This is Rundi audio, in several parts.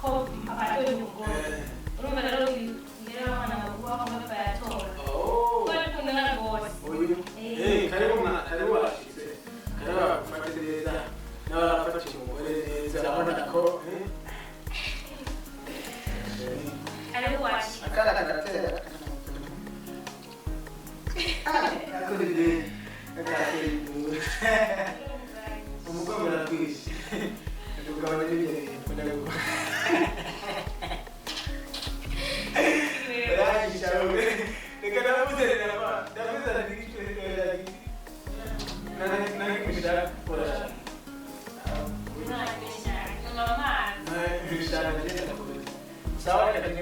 ko abatoye umugore urumva rero ngira abana bavuga ko bayatora kwari kunana gose karibu washitse karibu wafate neza n'abafashe umugore neza abona ko karibu washitse akara karatera akuri akari umugabo arakwishe ukabona n'ibintu ndaguko reka naramuzerera ndamuzana n'igiciro nani kushaka kurasha sawa reka njye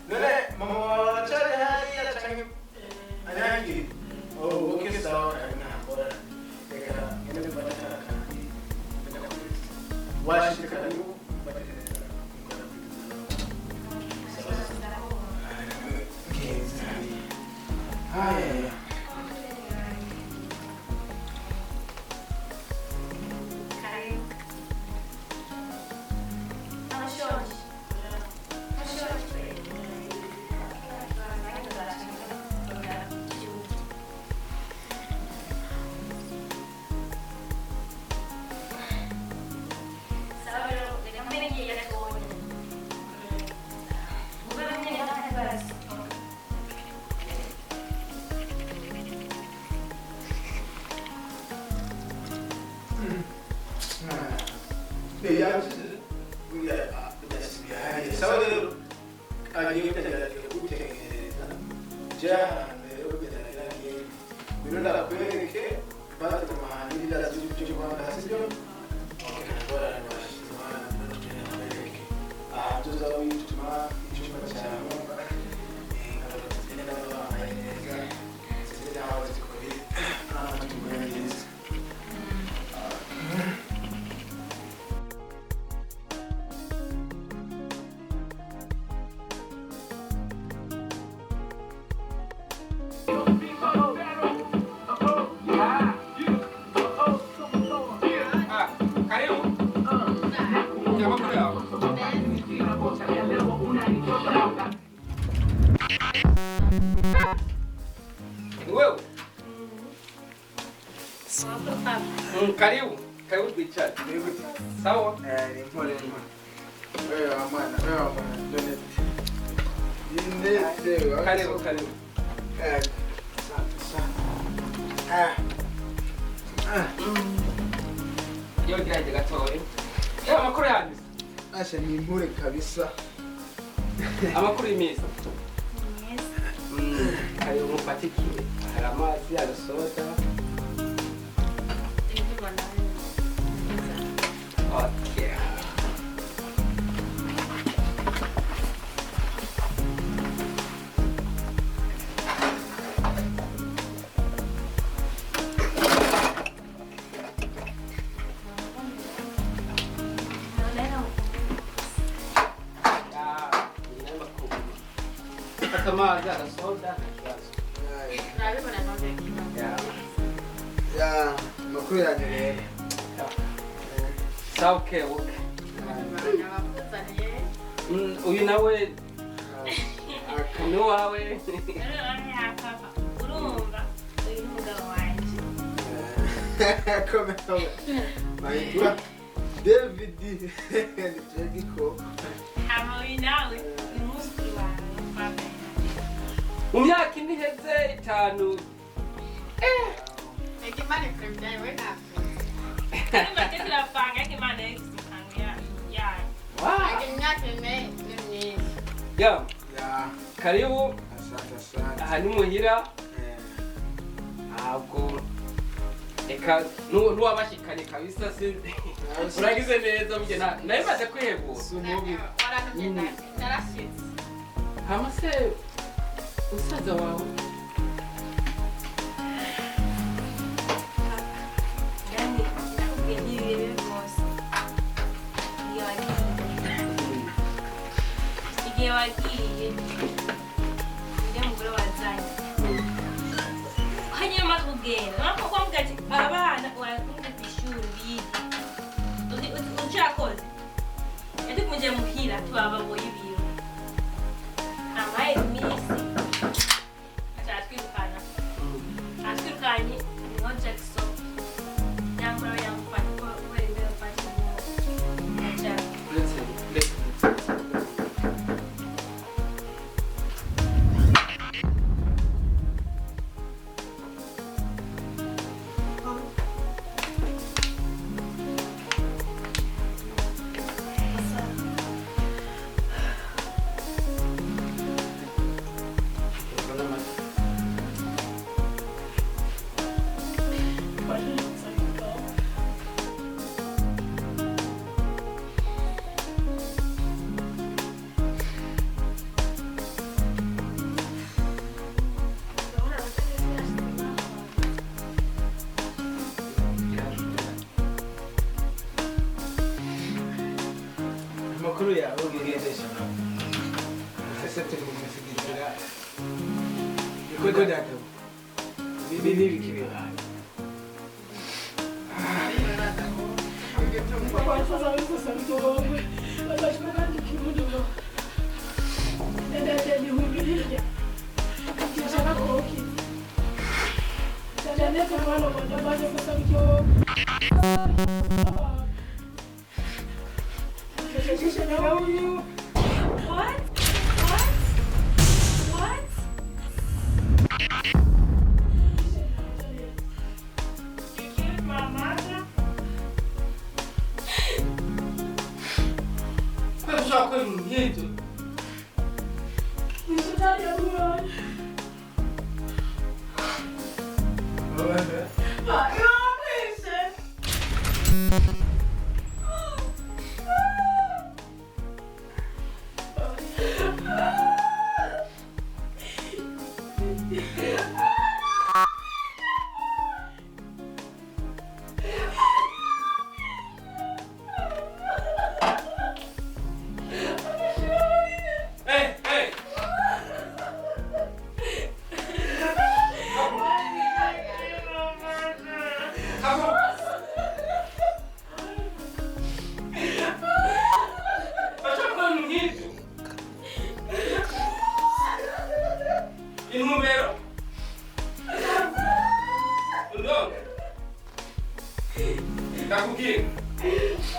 none mama wacari hariya canke anyangiri okay sawa ntabora reka ngende mfata kaka washika karibu haya Karibu bichari. Sawa? Ni pole. Wewe amana. Karibu. Yo giraje gatoye. Amakuru yanyu. Asha ni impure kabisa. Amakuru y'imisi. Karibu mufatikiwe. Hari amazi, hari soda. Okay. Amazi, hari soda. Ya, makuru yanyu rero. Okay. Uyu nawe ni wawe. urumva uyu mugabo wanje Come. Maitwa David Ndegiko. hama nawe ni muskuri wawe Mu myaka ine iheze 5. Ekimani from there we na. kama tetera panga kimana ekisipanga ya Akinyake ni. Ya. Karibu. Asante. Aha ni muhira. Ntabwo eka nuwabashikanye kabisa si uragize neza mujye naye maze kwihebura Sumubi. Waranugenda narashitse. hama se usaza wawe yani nakubwiye rwose igihe wagiye ujya mugore wazanye hanyuma maze kugenda nako kwambwira ati tubaba mu y'ibiro amaye iminsi atwirukana atwirukanye niho Jackson nyamara yamufata ko kubera imbere afata Amakuru yawe ugendesha nawe. Ese turi mu misigitira. Ikodo data. Bibi bikiri hayi. What? You killed my mother? Kwa ushaka kwa mhinto. Inumero. Ndogo. Takukiri.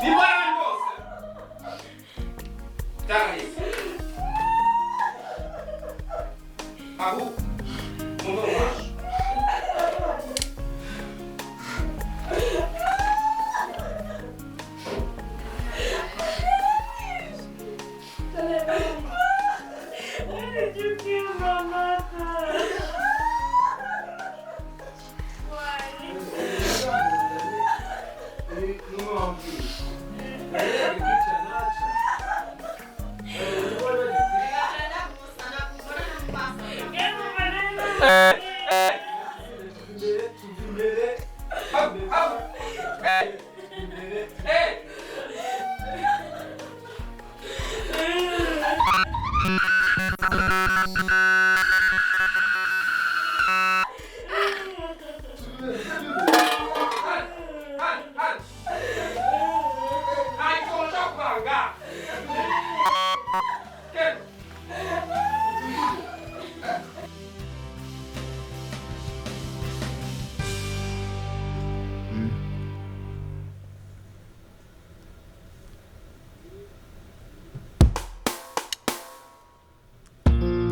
Ni bwana ngose. Tani. Abu. Mungu mwash. Why did you kill my mother? Why? Get my name.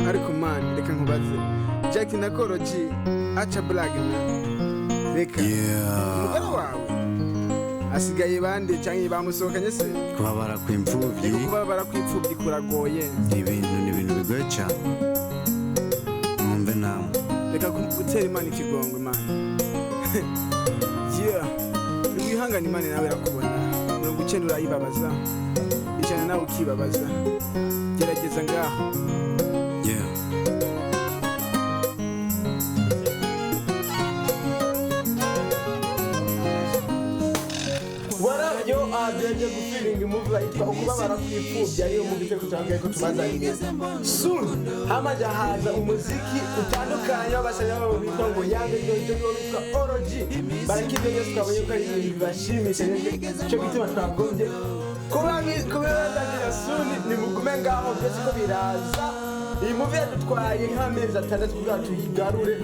Ariko man, reka nkubaze. Jack na Koroji acha blague na. Reka. Umugore wawe asigaye bande cyangwa bamusohokanye se? kubabara kw'imfubyi Reka kubabara kw'ipfubyi kuragoye. ni ibintu bigoye cyane mwumve namwe Reka gutera Imana ikigongo man. Yeah. Wihangane Imana nawe irakubona. Mirongo 9 urayibabaza. Ijana nawe ukibabaza. Gerageza ngaho. yeah Yo ajeje gufiringa movie yitwa ukubabara kw'ipfubyi ariyo mu giteko cyangwa ko tubazanire soon hamaja haza umuziki utandukanye w'abasanya babo bitwa ngo yange yo bitwa Oroji barakibye twabonye ko ari ibintu bibashimisha cyo gituma twagombye kubibatangira suni nimugume ngaho byose ko biraza iyi movie yadutwaye nk'amezi 6 kugira tuyigarure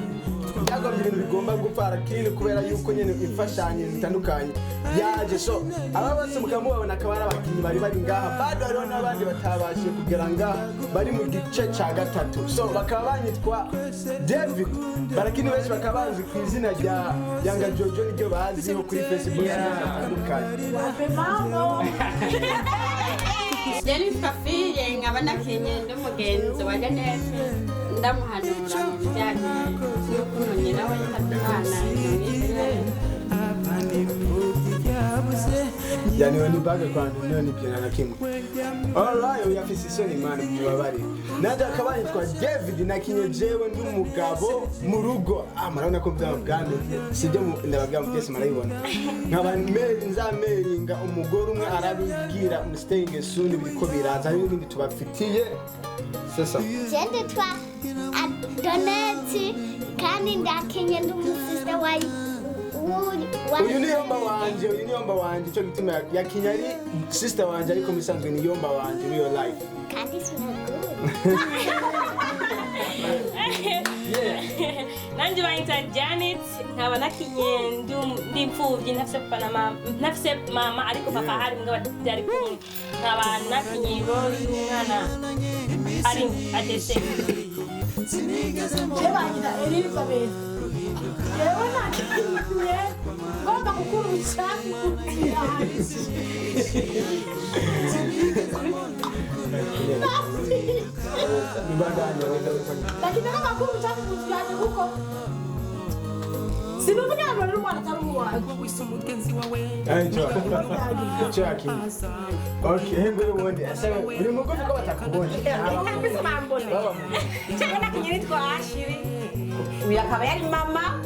byagomba ibintu bigomba gupfara kindi kubera yuko nyene imfashanyo zitandukanye yaje so aba bose mukamubabona akaba ari abakinnyi bari ngaha bado hariho n'abandi batabashije kugera ngaha bari mu gice ca gatatu so bakaba banyitwa David barakini benshi bakaba bazi ku izina rya Yanga Jojo niryo baziho kuri Facebook zitandukanye. Jennifer Fille nkaba nakinye n'umugenzi wa Janete ndamuhanura mu bijyanye n'ukuntu nyina we yitabye Imana yani wani baga kwa nini pia na kimwe alright uya fisisoni man mubabari naja akaba yitwa David nakinye jewe ndumugabo mu rugo murabona ko byabagande sije ndababwira mutese marayibona nkaba nzameringa umugore umwe arabibwira staying soon biriko biraza n'ibindi tubafitiye sasa Jende twa Donati kandi ndakinye ndumusiste wa uyu ni yomba wanje cyo gituma yakinya ari sister wanje ariko misanzwe ni yomba wanje real life kandi sinaguru Nanje bayita Janet nkaba nakinye ndimfuvyi ntafise mama ariko papa hari mbwa batari kumwe nkaba nakinye role y'umwana ari atese Jebanyira Elizabeth yewe nakinye ngomba kukurusha lakini kama kukurusha kutiyane huko sinuvuga abantu rwanda taruwa Chaki. Okay, hengo yundi. Asa uri mugufi ko batakubonye. Kabisa mambone. Cyangwa kinyiri twashiri. Uyu akaba yari mama.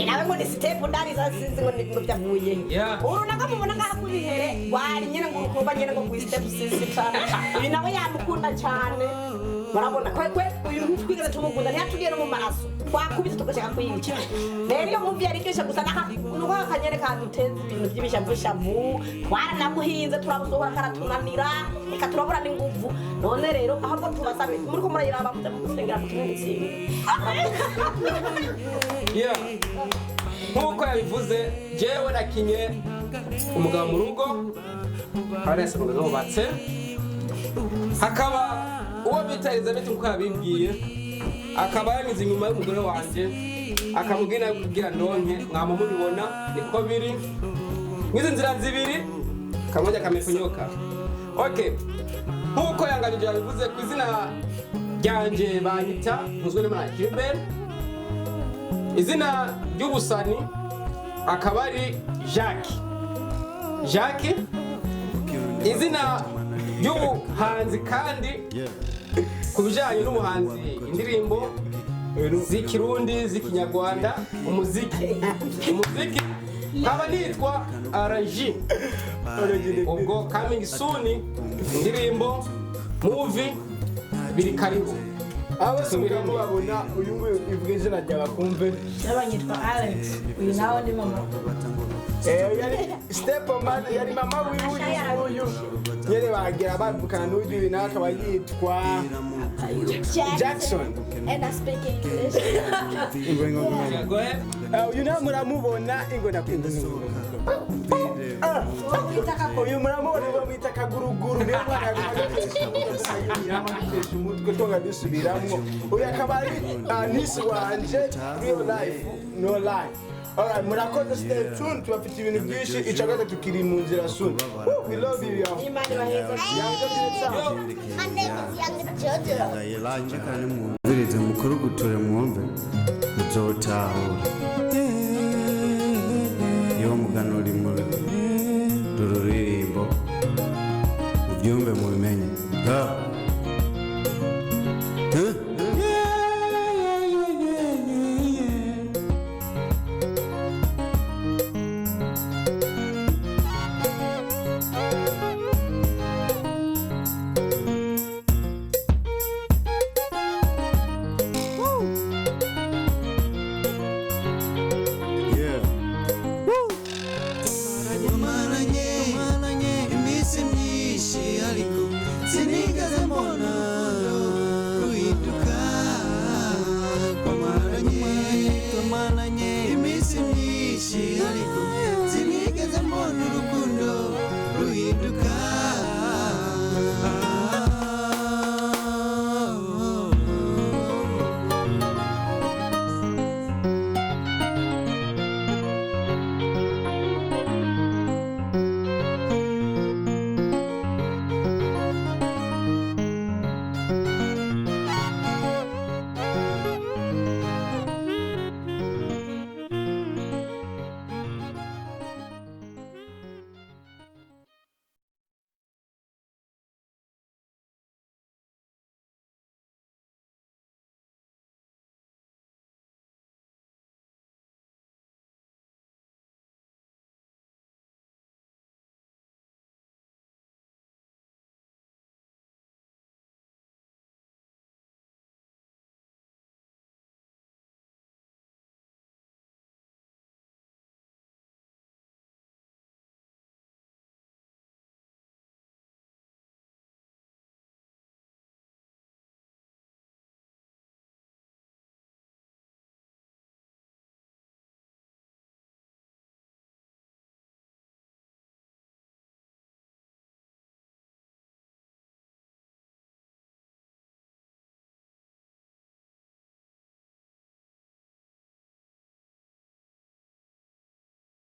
Nawe ngo ni step ndari zasinze ngo byavuye. Urunaka mubona ngaha kubihere. Wari nyine ngo urukuba nyine ngo ku step sisita. Uyu nawe yamukunda cyane. Barabona kwe uyu ntwigeze tumugunda ntiyatugiye no mu maraso. Twakubise tugashaka kuyica. Rero iyo movie yari kesha gusa nuko akanyere kaduteza ibintu by'ibishavu twaranamuhinze turabusohora karatunanira reka turabura n'inguvu none rero ahubwo tubasabe muri ko murayiraba musengera mutumutsi nkuko yabivuze jewe nakinye umugabo mu rugo arese umugabo batse hakaba uwo bita Elizabeth nkuko yabimbwiye akaba yamize inyuma y'umugore wanje akamubwira kugira ndonke mwama mubibona niko biri ngize nzira zibiri kamoja kamefunyoka okay nkuko yanganije yabivuze ku izina ryanje banyita muzwe n'Imana Gilbert izina ry'ubusani akaba ari Jacques izina ry'ubuhanzi kandi ku bijyanye n'umuhanzi indirimbo z'ikirundi z'ikinyarwanda umuziki nkaba nitwa Araji ubwo coming soon indirimbo movie biri karibu abasubira mubabona uyu nguyu ivuga izina ryabakumve yabanyitwa Alex uyu nawe ni mama yari step man yari mama w'uyu yere bagira bavukana n'uyu nawe akaba yitwa Jackson and I speak English. go ahead uyu nawe muramubona ingo nakwinda uyu muramubona bamwita kaguruguru niyo mwana yabimaze umutwe tonga dusubiramo uyu akaba ari nisi wanje real life no lie. Alright, murakoze stay tuned tubafite ibintu byinshi icagaza tukiri mu nzira soon. We love you y'all. Imana baheza My name is Young Jojo. Elijah kandi mwumvirize mukuru guture mwumve muzotahura iyo mugano uri mu ruririmbo mubyumve mubimenye